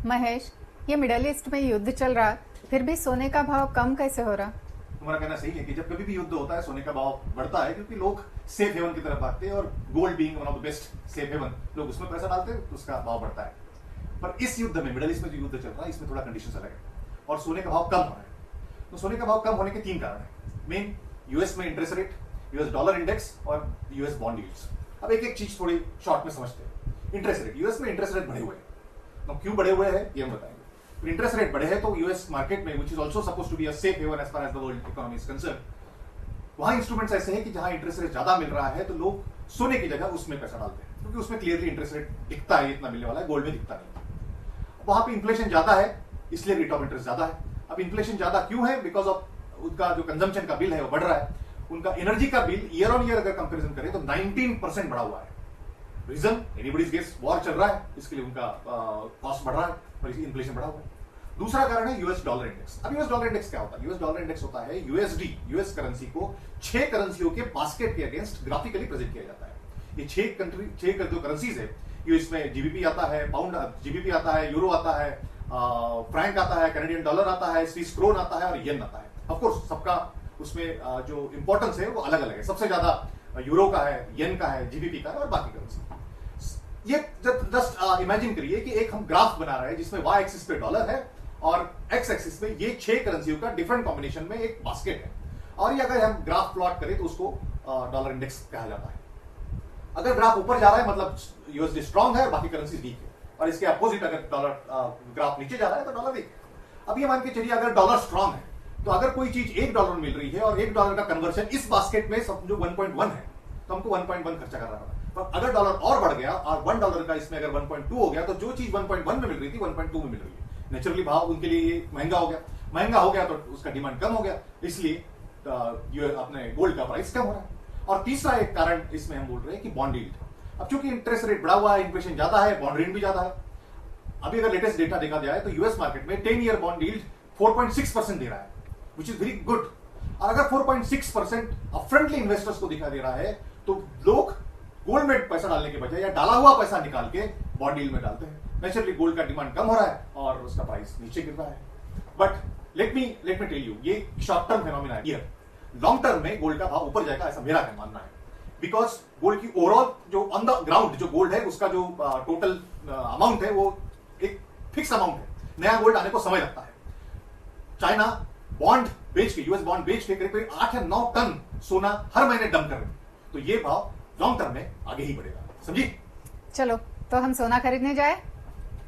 महेश, ये middle east में युद्ध चल रहा, फिर भी सोने का भाव कम कैसे हो रहा? तुम्हारा कहना सही है कि जब कभी भी युद्ध होता है सोने का भाव बढ़ता है, क्योंकि लोग सेफ हेवन की तरफ भागते हैं और gold being one of the best safe haven, लोग उसमें पैसा डालते हैं तो उसका भाव बढ़ता है। पर इस युद्ध में, मिडल ईस्ट में जो युद्ध चल रहा है, इसमें थोड़ा कंडीशन अलग है और सोने का भाव कम हो रहा है। तो सोने का भाव कम होने के 3 कारण है। मेन, यूएस में interest rate, US dollar index और यूएस बॉन्ड यील्ड्स। अब एक एक चीज थोड़ी शॉर्ट में समझते हैं। इंटरेस्ट रेट, यूएस में इंटरेस्ट रेट बढ़े हुए हैं, तो क्यों बढ़े हुए हैं ये हम बताएंगे। इंटरेस्ट रेट बढ़े हैं तो यूएस मार्केट में, which is also supposed to be a safe haven as far as the world economy is concern, वहां इंस्ट्रूमेंट्स ऐसे हैं कि जहां इंटरेस्ट रेट ज्यादा मिल रहा है तो लोग सोने की जगह उसमें पैसा डालते हैं, क्योंकि उसमें क्लियरली इंटरेस्ट रेट दिखता है, इतना मिलने वाला है, गोल्ड में दिखता नहीं। वहां पे इन्फ्लेशन ज्यादा है, इसलिए रेट ऑफ इंटरेस्ट ज्यादा है। अब इन्फ्लेशन ज्यादा क्यों है? बिकॉज ऑफ उनका जो कंजम्पशन का बिल है वो बढ़ रहा है। उनका एनर्जी का बिल ईयर ऑन ईयर अगर कंपेरिजन करें तो 19% बढ़ा हुआ है। रीजन, एनीबॉडीज गेस, वॉर चल रहा है, इसके लिए उनका कॉस्ट बढ़ रहा है और इन्फ्लेशन बढ़ा हुआ है। दूसरा कारण है यूएस डॉलर इंडेक्स। अब यूएस डॉलर इंडेक्स क्या होता है? यूएस डॉलर इंडेक्स होता है यूएसडी, यूएस करेंसी को 6 करेंसियों के बास्केट के अगेंस्ट ग्राफिकली प्रेजेंट किया जाता है। ये 6 जो करेंसीज है, यूएस में जीबीपी आता है, पाउंड जीबीपी आता है, यूरो आता है, फ्रैंक आता है, कैनेडियन डॉलर आता है, स्विस क्रोन आता है और येन आता है। ऑफ कोर्स सबका उसमें जो इंपॉर्टेंस है वो अलग अलग है। सबसे ज्यादा यूरो का है, येन का है, जीबीपी का है और बाकी करेंसी। ये जस्ट इमेजिन करिए कि एक हम ग्राफ बना रहे हैं जिसमें वाई एक्सिस पे डॉलर है और एक्स एक्सिस में ये 6 करेंसियों का डिफरेंट कॉम्बिनेशन में एक बास्केट है। और ये अगर हम ग्राफ प्लॉट करें तो उसको डॉलर इंडेक्स कहा जाता है। अगर ग्राफ ऊपर जा रहा है मतलब यूएसडी स्ट्रांग है, बाकी करेंसी वीक है, और इसके अपोजिट अगर डॉलर ग्राफ नीचे जा रहा है तो डॉलर वीक है। अब ये मान के चलिए अगर डॉलर स्ट्रांग है तो अगर कोई चीज $1 में मिल रही है और $1 का कन्वर्शन इस बास्केट में समझो 1.1 है, तो हमको 1.1 खर्चा करना पड़ा। पर अगर डॉलर और बढ़ गया और $1 का इसमें अगर 1.2 हो गया तो जो चीज 1.1 में मिल रही थी 1.2 में मिल रही है। नेचुरली भाव उनके लिए ये महंगा हो गया, महंगा हो गया तो उसका डिमांड कम हो गया, इसलिए अपने गोल्ड का प्राइस कम हो रहा है। और तीसरा एक कारण इसमें हम बोल रहे हैं कि बॉन्ड यील्ड। अब चूंकि इंटरेस्ट रेट बढ़ा हुआ है, इन्फ्लेशन ज्यादा है, बॉन्ड रेट भी ज्यादा है। अभी अगर लेटेस्ट डेटा देखा जाए तो यूएस मार्केट में 10 ईयर बॉन्ड यील्ड 4.6% दे रहा है, विच इज वेरी गुड। और अगर 4.6% अपफ्रंटली इन्वेस्टर्स को दिखा दे रहा है तो लोग गोल्ड में पैसा डालने के बजाय या डाला हुआ पैसा निकाल के बॉन्ड यील्ड में डालते हैं। नेचुरली गोल्ड का डिमांड कम हो रहा है और उसका प्राइस नीचे गिर रहा है। But let me tell you, ये शॉर्ट टर्म फेनोमेना है। लॉन्ग टर्म में गोल्ड का भाव ऊपर जाएगा ऐसा मेरा मानना है, बिकॉज गोल्ड की ओवरऑल जो ऑन द ग्राउंड जो गोल्ड है उसका जो टोटल अमाउंट है वो एक फिक्स अमाउंट है। नया गोल्ड आने को समय लगता है। चाइना बॉन्ड बेच के, यूएस बॉन्ड बेच के करीब 8 या 9 टन सोना हर महीने डंप कर रहे हैं, तो ये भाव लॉन्ग टर्म में आगे ही बढ़ेगा। समझी? चलो, तो हम सोना खरीदने जाए?